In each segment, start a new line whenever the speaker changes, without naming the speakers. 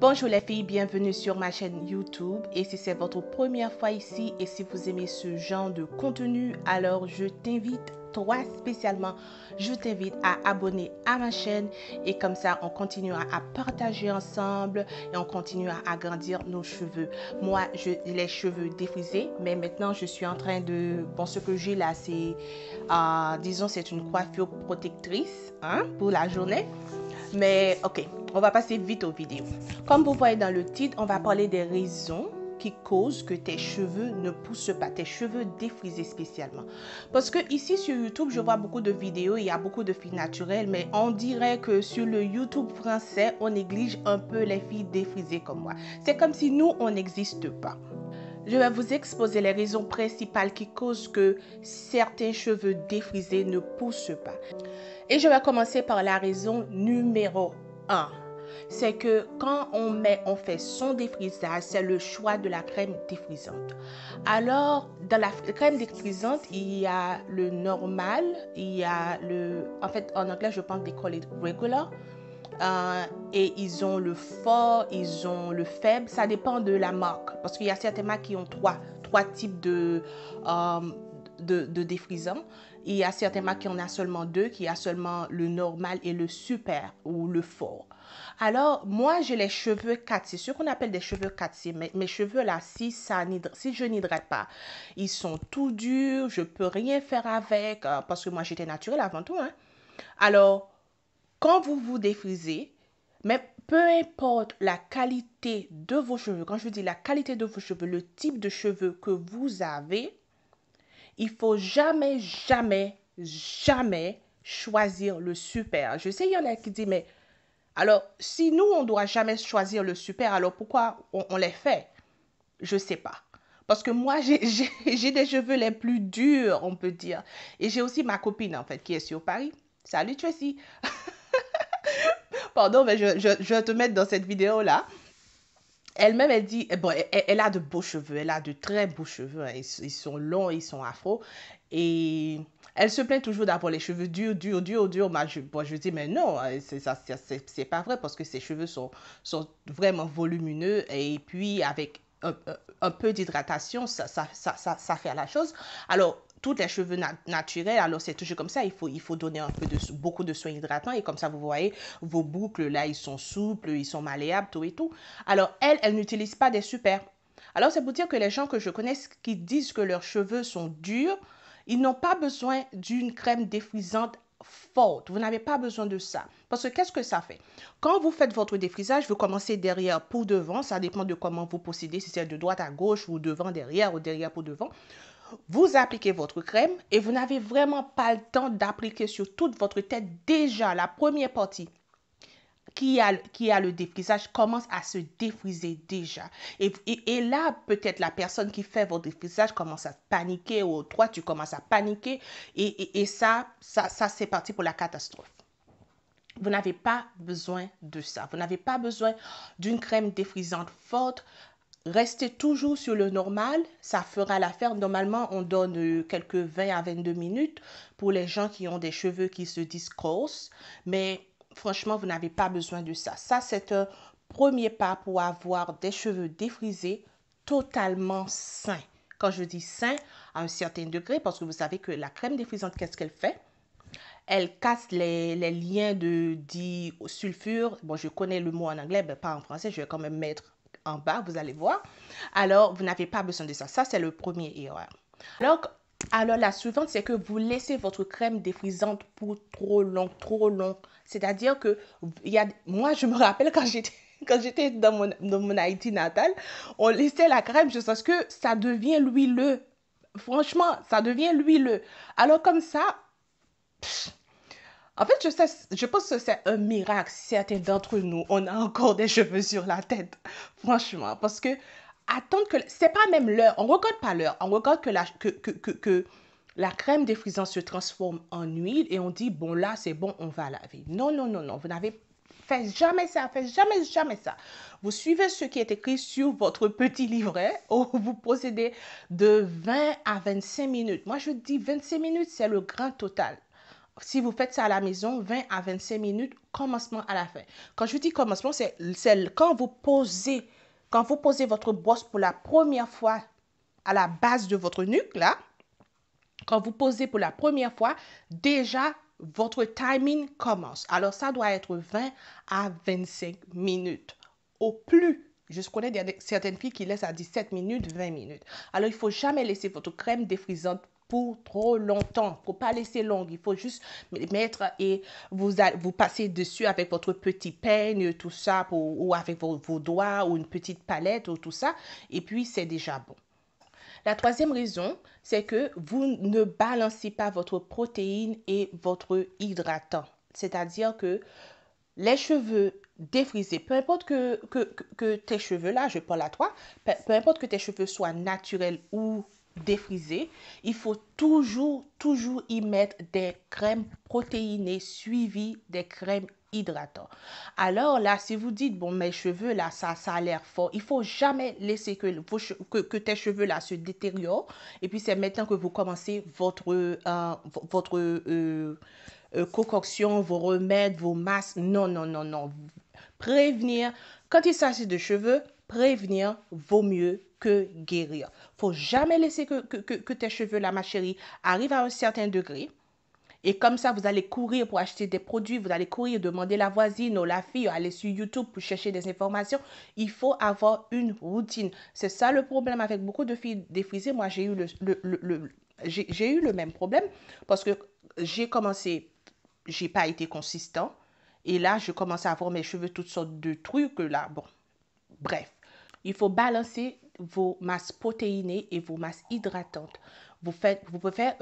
Bonjour les filles, bienvenue sur ma chaîne YouTube et si c'est votre première fois ici et si vous aimez ce genre de contenu, alors je t'invite, toi spécialement, je t'invite à abonner à ma chaîne et comme ça on continuera à partager ensemble et on continuera à agrandir nos cheveux. Moi, j'ai les cheveux défrisés, mais maintenant je suis en train de... Bon, ce que j'ai là, c'est, disons, c'est une coiffure protectrice pour la journée. Mais ok, on va passer vite aux vidéos. Comme vous voyez dans le titre, on va parler des raisons qui causent que tes cheveux ne poussent pas, tes cheveux défrisés spécialement. Parce que ici sur YouTube, je vois beaucoup de vidéos, il y a beaucoup de filles naturelles, mais on dirait que sur le YouTube français, on néglige un peu les filles défrisées comme moi. C'est comme si nous, on n'existe pas. Je vais vous exposer les raisons principales qui causent que certains cheveux défrisés ne poussent pas. Et je vais commencer par la raison numéro 1. C'est que quand on fait son défrisage, c'est le choix de la crème défrisante. Alors, dans la crème défrisante, il y a le normal, il y a en fait, en anglais, je pense qu'ils call it regular. Et ils ont le fort, ils ont le faible, ça dépend de la marque. Parce qu'il y a certaines marques qui ont trois types de défrisants. Il y a certaines marques qui en a seulement deux, qui a seulement le normal et le super ou le fort. Alors, moi, j'ai les cheveux 4C, ce qu'on appelle des cheveux 4C. Mes cheveux là, si je n'hydrate pas, ils sont tout durs, je peux rien faire avec, parce que moi, j'étais naturelle avant tout. Alors, quand vous vous défrisez, mais peu importe la qualité de vos cheveux, quand je dis la qualité de vos cheveux, le type de cheveux que vous avez, il faut jamais, jamais, jamais choisir le super. Je sais, il y en a qui disent, mais alors, si nous, on ne doit jamais choisir le super, alors pourquoi on les fait? Je ne sais pas. Parce que moi, j'ai des cheveux les plus durs, on peut dire. Et j'ai aussi ma copine, en fait, qui est sur Paris. Salut, Tracy. Pardon, mais je vais te mettre dans cette vidéo-là. Elle-même, elle dit, bon, elle a de beaux cheveux, elle a de très beaux cheveux, ils sont longs, ils sont afro, et elle se plaint toujours d'avoir les cheveux durs, durs, durs, durs. Je dis, mais non, c'est pas vrai, parce que ses cheveux sont vraiment volumineux, et puis avec un peu d'hydratation, ça fait la chose. Alors, tous les cheveux naturels, alors c'est toujours comme ça, il faut donner beaucoup de soins hydratants et comme ça, vous voyez, vos boucles là, ils sont souples, ils sont malléables, tout et tout. Alors, elle n'utilise pas des super. Alors, c'est pour dire que les gens que je connais qui disent que leurs cheveux sont durs, ils n'ont pas besoin d'une crème défrisante forte. Vous n'avez pas besoin de ça. Parce que qu'est-ce que ça fait? Quand vous faites votre défrisage, vous commencez derrière pour devant. Ça dépend de comment vous procédez, si c'est de droite à gauche ou devant derrière ou derrière pour devant. Vous appliquez votre crème et vous n'avez vraiment pas le temps d'appliquer sur toute votre tête. Déjà, la première partie qui a le défrisage commence à se défriser déjà. Et là, peut-être la personne qui fait votre défrisage commence à paniquer ou toi, tu commences à paniquer et ça c'est parti pour la catastrophe. Vous n'avez pas besoin de ça. Vous n'avez pas besoin d'une crème défrisante forte. Restez toujours sur le normal, ça fera l'affaire. Normalement, on donne quelques 20 à 22 minutes pour les gens qui ont des cheveux qui se disent courses. Mais franchement, vous n'avez pas besoin de ça. Ça, c'est un premier pas pour avoir des cheveux défrisés totalement sains. Quand je dis sain, à un certain degré, parce que vous savez que la crème défrisante, qu'est-ce qu'elle fait? Elle casse les liens de disulfure. Bon, je connais le mot en anglais, mais pas en français. Je vais quand même mettre en bas, vous allez voir. Alors, vous n'avez pas besoin de ça. Ça, c'est le premier erreur. Alors, la suivante, c'est que vous laissez votre crème défrisante pour trop long, trop long. C'est-à-dire que, moi, je me rappelle quand j'étais dans mon Haïti natal, on laissait la crème jusqu'à ce que ça devient huileux. Franchement, ça devient huileux. Alors, comme ça, en fait, je pense que c'est un miracle. Certains d'entre nous, on a encore des cheveux sur la tête. Franchement, parce que attendre que... C'est pas même l'heure. On ne regarde pas l'heure. On regarde que la crème défrisante se transforme en huile et on dit, bon là, c'est bon, on va laver. Non, non, non, non. Vous n'avez fait jamais ça. Faites jamais, jamais ça. Vous suivez ce qui est écrit sur votre petit livret où vous procédez de 20 à 25 minutes. Moi, je dis 25 minutes, c'est le grand total. si vous faites ça à la maison, 20 à 25 minutes, commencement à la fin. Quand je dis commencement, c'est quand vous posez votre brosse pour la première fois à la base de votre nuque, là, quand vous posez pour la première fois, déjà, votre timing commence. Alors, ça doit être 20 à 25 minutes au plus. Je connais certaines filles qui laissent à 17 minutes, 20 minutes. Alors, il ne faut jamais laisser votre crème défrisante pour trop longtemps. Il ne faut pas laisser longue. Il faut juste mettre et vous passez dessus avec votre petit peigne, tout ça, ou avec vos doigts ou une petite palette ou tout ça. Et puis, c'est déjà bon. La troisième raison, c'est que vous ne balancez pas votre protéine et votre hydratant. C'est-à-dire que les cheveux défrisés, peu importe que tes cheveux, là, je parle à toi, peu importe que tes cheveux soient naturels ou défrisés, il faut toujours y mettre des crèmes protéinées suivies des crèmes hydratants. Alors là, si vous dites, bon, mes cheveux, là, ça a l'air fort, il faut jamais laisser que tes cheveux, là, se détériorent. Et puis, c'est maintenant que vous commencez votre concoction, vos remèdes, vos masques. Non, non, non, non. Prévenir, quand il s'agit de cheveux, prévenir vaut mieux que guérir. Faut jamais laisser que tes cheveux, là, ma chérie, arrivent à un certain degré. Et comme ça, vous allez courir pour acheter des produits, vous allez courir demander la voisine ou la fille, aller sur YouTube pour chercher des informations. Il faut avoir une routine. C'est ça le problème avec beaucoup de filles défrisées. Moi, j'ai eu j'ai eu le même problème parce que j'ai commencé, j'ai pas été consistant. Et là, je commence à avoir mes cheveux, toutes sortes de trucs là. Bon, bref. Il faut balancer vos masses protéinées et vos masses hydratantes. Vous pouvez faire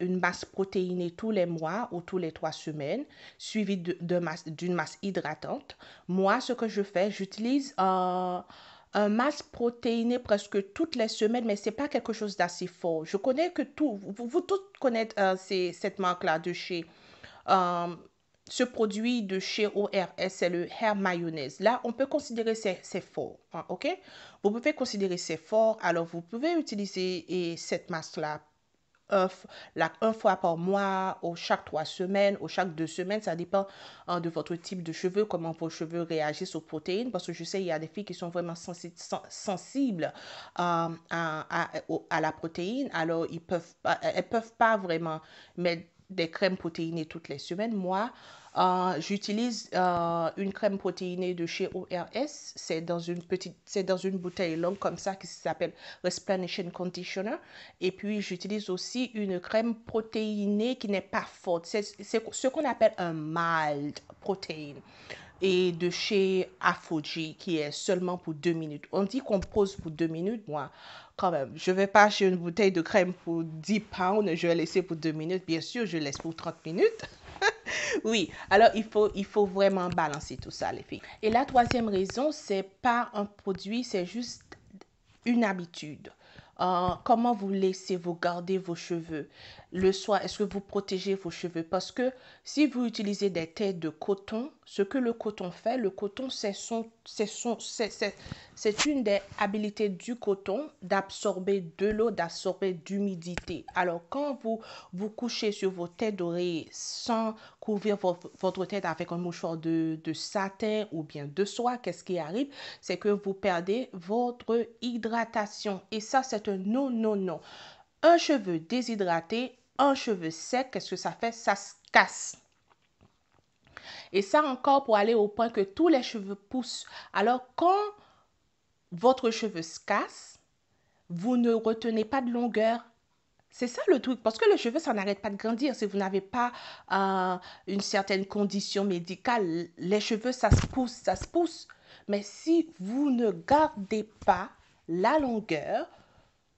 une masse protéinée tous les mois ou tous les 3 semaines, suivie d'une masse hydratante. Moi, ce que je fais, j'utilise un masse protéiné presque toutes les semaines, mais ce n'est pas quelque chose d'assez fort. Je connais que vous tous connaissez cette marque-là de chez euh, ce produit de chez ORS, c'est le Hair Mayonnaise. Là, on peut considérer c'est fort, hein, ok? Vous pouvez considérer c'est fort, alors vous pouvez utiliser cette masse-là un, un fois par mois, ou chaque 3 semaines, ou chaque 2 semaines. Ça dépend de votre type de cheveux, comment vos cheveux réagissent aux protéines. Parce que je sais, il y a des filles qui sont vraiment sensibles à la protéine. Alors, elles peuvent pas vraiment mettre des crèmes protéinées toutes les semaines. Moi, j'utilise une crème protéinée de chez ORS. C'est dans une bouteille longue comme ça qui s'appelle Replenishing Conditioner. Et puis, j'utilise aussi une crème protéinée qui n'est pas forte. C'est ce qu'on appelle un mild protein. Et de chez Afoji, qui est seulement pour 2 minutes. On dit qu'on pose pour 2 minutes. Moi, quand même, je ne vais pas acheter une bouteille de crème pour 10 pounds. Je vais laisser pour 2 minutes. Bien sûr, je laisse pour 30 minutes. Oui, alors il faut vraiment balancer tout ça, les filles. Et la troisième raison, c'est pas un produit, c'est juste une habitude. Comment vous laissez vous garder vos cheveux le soir? Est-ce que vous protégez vos cheveux? Parce que si vous utilisez des têtes de coton, ce que le coton fait, le coton, c'est une des habilités du coton d'absorber de l'eau, d'absorber d'humidité. Alors, quand vous couchez sur vos têtes d'oreiller sans couvrir votre tête avec un mouchoir de satin ou bien de soie, qu'est-ce qui arrive? C'est que vous perdez votre hydratation. Et ça, c'est un non, non, non. Un cheveu déshydraté, un cheveu sec, qu'est-ce que ça fait? Ça se casse. Et ça encore pour aller au point que tous les cheveux poussent. Alors, quand votre cheveu se casse, vous ne retenez pas de longueur. C'est ça le truc, parce que le cheveu, ça n'arrête pas de grandir. Si vous n'avez pas une certaine condition médicale, les cheveux, ça se pousse, ça se pousse. Mais si vous ne gardez pas la longueur,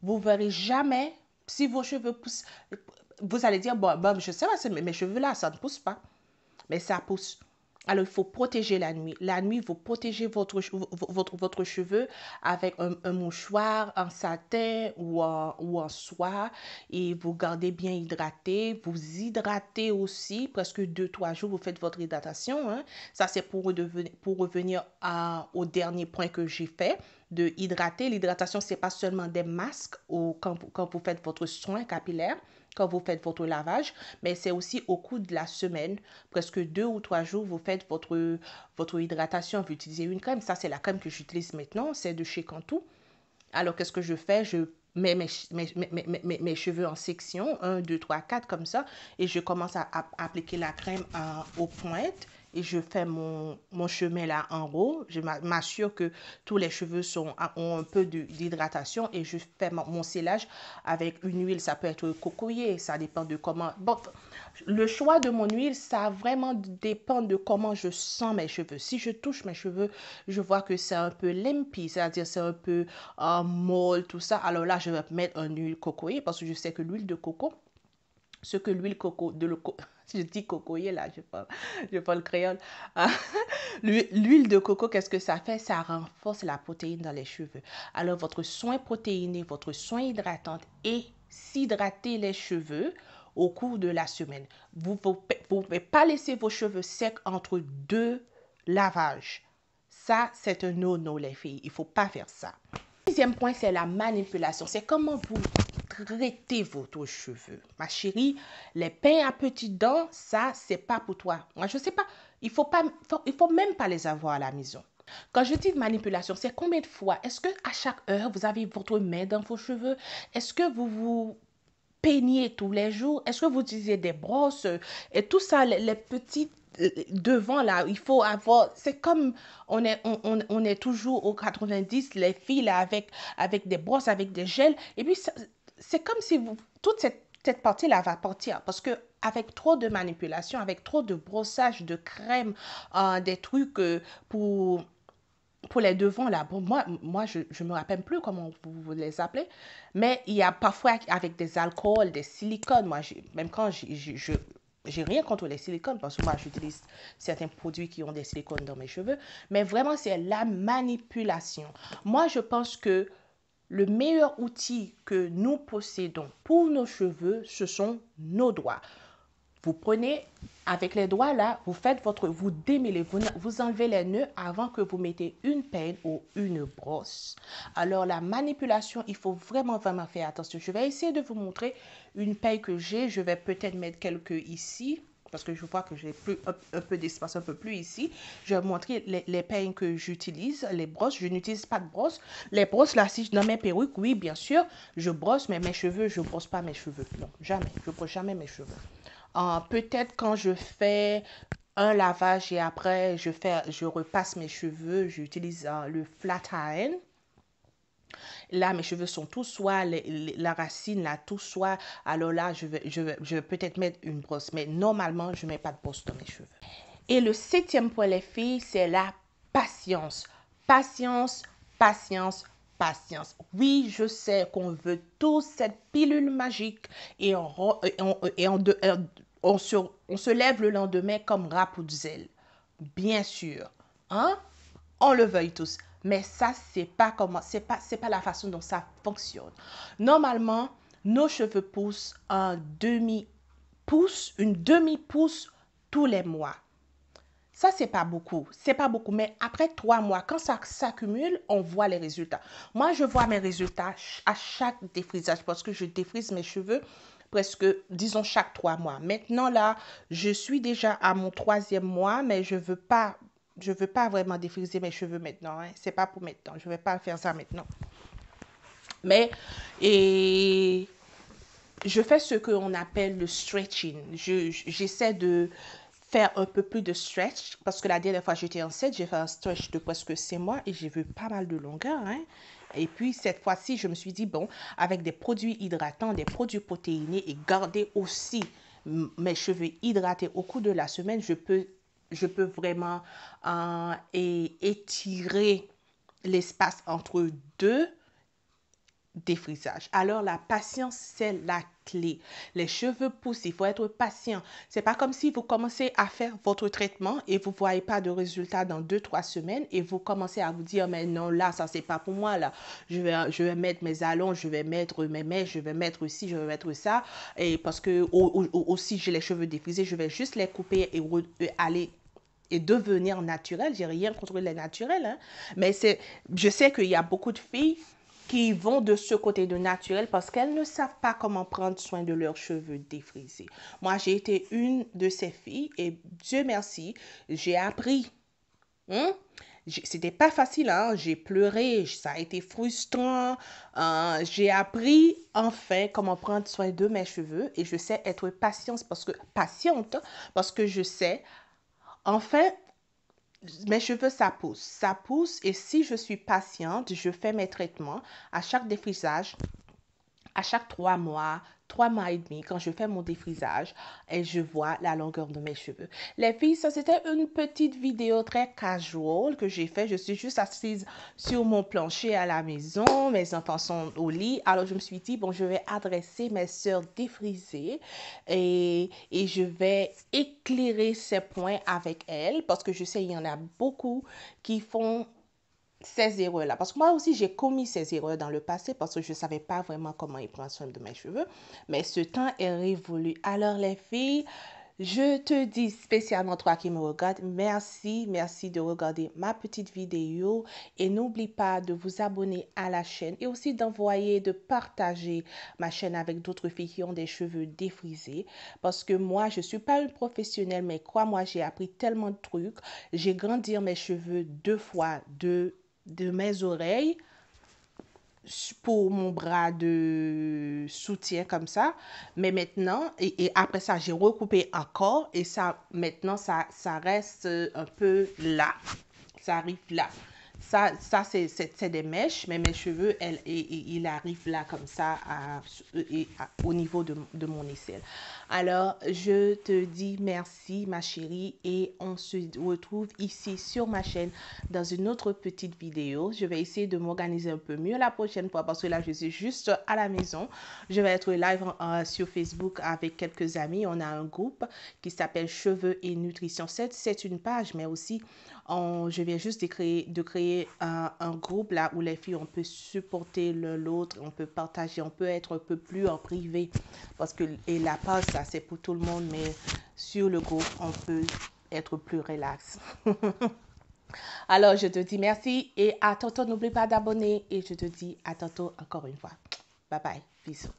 vous ne verrez jamais, si vos cheveux poussent, vous allez dire, bon je sais pas, mes cheveux là, ça ne pousse pas. Mais ça pousse. Alors, il faut protéger la nuit. La nuit, vous protégez votre cheveu avec un mouchoir en satin ou en soie et vous gardez bien hydraté. Vous hydratez aussi, presque 2, 3 jours, vous faites votre hydratation. Hein. Ça, c'est pour revenir au dernier point que j'ai fait de hydrater. L'hydratation, ce n'est pas seulement des masques ou quand vous faites votre soin capillaire. quand vous faites votre lavage, mais c'est aussi au cours de la semaine, presque 2 ou 3 jours, vous faites votre hydratation, vous utilisez une crème. Ça, c'est la crème que j'utilise maintenant, c'est de chez Cantu. Alors, qu'est-ce que je fais? Je mets mes cheveux en section, 1, 2, 3, 4 comme ça, et je commence à appliquer la crème aux pointes. Et je fais mon chemin là en haut. Je m'assure que tous les cheveux ont un peu d'hydratation et je fais mon scellage avec une huile. Ça peut être cocoyer, ça dépend de comment. Bon, le choix de mon huile, ça vraiment dépend de comment je sens mes cheveux. Si je touche mes cheveux, je vois que c'est un peu limpy, c'est-à-dire c'est un peu molle, tout ça. Alors là, je vais mettre une huile cocoyer parce que je sais que l'huile de coco, ce que l'huile coco, je dis cocoyer là, je parle le créole. L'huile de coco, qu'est-ce que ça fait? Ça renforce la protéine dans les cheveux. Alors, votre soin protéiné, votre soin hydratant et s'hydrater les cheveux au cours de la semaine. Vous ne pouvez pas laisser vos cheveux secs entre 2 lavages. Ça, c'est un no-no, les filles. Il ne faut pas faire ça. Deuxième point, c'est la manipulation. C'est comment vous traitez vos cheveux. Ma chérie, les pains à petites dents, ça, c'est pas pour toi. Moi, je sais pas. Il faut même pas les avoir à la maison. Quand je dis manipulation, c'est combien de fois? Est-ce que à chaque heure, vous avez votre main dans vos cheveux? Est-ce que vous vous peignez tous les jours? Est-ce que vous utilisez des brosses? Et tout ça, les petits devant là, il faut avoir, c'est comme on est toujours au 90, les filles là avec des brosses, avec des gels, et puis c'est comme si toute cette partie-là va partir parce que avec trop de manipulation, avec trop de brossage, de crème, des trucs pour les devants là, bon, moi je me rappelle plus comment vous les appelez, mais il y a parfois avec des alcools, des silicones, moi même quand j'ai rien contre les silicones parce que moi j'utilise certains produits qui ont des silicones dans mes cheveux, mais vraiment c'est la manipulation. Moi je pense que le meilleur outil que nous possédons pour nos cheveux, ce sont nos doigts. Vous prenez avec les doigts là, vous démêlez, vous enlevez les nœuds avant que vous mettez une peigne ou une brosse. Alors la manipulation, il faut vraiment faire attention. Je vais essayer de vous montrer une peigne que j'ai. Je vais peut-être mettre quelques ici parce que je vois que j'ai un peu d'espace, un peu plus ici. Je vais vous montrer les peignes que j'utilise, les brosses. Je n'utilise pas de brosse. Les brosses là, si dans mes perruques, oui, bien sûr, je brosse, mais mes cheveux, je ne brosse pas mes cheveux. Non, jamais. Je ne brosse jamais mes cheveux. Peut-être quand je fais un lavage et après je repasse mes cheveux, j'utilise le flat iron. Là, mes cheveux sont tous soit la racine, là, tout soit. Alors là, je vais peut-être mettre une brosse. Mais normalement, je ne mets pas de brosse dans mes cheveux. Et le 7e point, les filles, c'est la patience. Patience, patience, patience. Oui, je sais qu'on veut tous cette pilule magique et on se lève le lendemain comme Rapunzel. Bien sûr. Hein? On le veuille tous. Mais ça, c'est pas la façon dont ça fonctionne. Normalement, nos cheveux poussent une demi-pouce tous les mois. Ça, c'est pas beaucoup. C'est pas beaucoup. Mais après 3 mois, quand ça s'accumule, on voit les résultats. Moi, je vois mes résultats à chaque défrisage parce que je défrise mes cheveux presque, disons, chaque 3 mois. Maintenant, là, je suis déjà à mon 3e mois, mais je veux pas vraiment défriser mes cheveux maintenant. Hein. C'est pas pour maintenant. Je vais pas faire ça maintenant. Mais, et je fais ce qu'on appelle le stretching. J'essaie de faire un peu plus de stretch parce que la dernière fois j'étais enceinte, j'ai fait un stretch de presque 6 mois et j'ai vu pas mal de longueur. Hein. Et puis cette fois-ci, je me suis dit, bon, avec des produits hydratants, des produits protéinés et garder aussi mes cheveux hydratés au cours de la semaine, je peux vraiment étirer l'espace entre deux défrisage. Alors, la patience, c'est la clé. Les cheveux poussent, il faut être patient. C'est pas comme si vous commencez à faire votre traitement et vous voyez pas de résultat dans 2, 3 semaines et vous commencez à vous dire, mais non, là, ça, c'est pas pour moi, là. Je vais mettre mes allonges, je vais mettre mes mèches, je vais mettre ci, je vais mettre ça. Et parce que aussi, j'ai les cheveux défrisés, je vais juste les couper et aller et devenir naturel. J'ai rien contre les naturels, hein. Mais je sais qu'il y a beaucoup de filles qui vont de ce côté de naturel parce qu'elles ne savent pas comment prendre soin de leurs cheveux défrisés. Moi, j'ai été une de ces filles et Dieu merci, j'ai appris. Hein? C'était pas facile, hein? J'ai pleuré, ça a été frustrant. J'ai appris enfin comment prendre soin de mes cheveux et je sais être patiente parce que je sais, enfin, mes cheveux, ça pousse et si je suis patiente, je fais mes traitements à chaque défrisage à chaque 3 mois, 3 mois et demi, quand je fais mon défrisage et je vois la longueur de mes cheveux. Les filles, ça c'était une petite vidéo très casual que j'ai fait. Je suis juste assise sur mon plancher à la maison. Mes enfants sont au lit. Alors je me suis dit, bon, je vais adresser mes sœurs défrisées et je vais éclairer ces points avec elles parce que je sais, il y en a beaucoup qui font ces erreurs-là. Parce que moi aussi, j'ai commis ces erreurs dans le passé parce que je ne savais pas vraiment comment y prendre soin de mes cheveux. Mais ce temps est révolu. Alors, les filles, je te dis spécialement toi qui me regardes, merci, merci de regarder ma petite vidéo et n'oublie pas de vous abonner à la chaîne et aussi d'envoyer, de partager ma chaîne avec d'autres filles qui ont des cheveux défrisés parce que moi, je ne suis pas une professionnelle, mais crois-moi, j'ai appris tellement de trucs. J'ai grandi mes cheveux 2 fois, de mes oreilles pour mon bras de soutien comme ça. Mais maintenant, et après ça, j'ai recoupé encore et ça, maintenant, ça reste un peu là. Ça arrive là. Ça c'est des mèches, mais mes cheveux, il arrive là comme ça au niveau de mon aisselle. Alors, je te dis merci, ma chérie, et on se retrouve ici sur ma chaîne dans une autre petite vidéo. Je vais essayer de m'organiser un peu mieux la prochaine fois parce que là, je suis juste à la maison. Je vais être live sur Facebook avec quelques amis. On a un groupe qui s'appelle Cheveux et Nutrition. C'est une page, mais aussi, je viens juste de créer un groupe là où les filles, on peut supporter l'autre, on peut partager, on peut être un peu plus en privé. Parce que et la page, ça c'est pour tout le monde, mais sur le groupe, on peut être plus relax. Alors, je te dis merci et à tantôt. N'oublie pas d'abonner et je te dis à tantôt encore une fois. Bye bye. Bisous.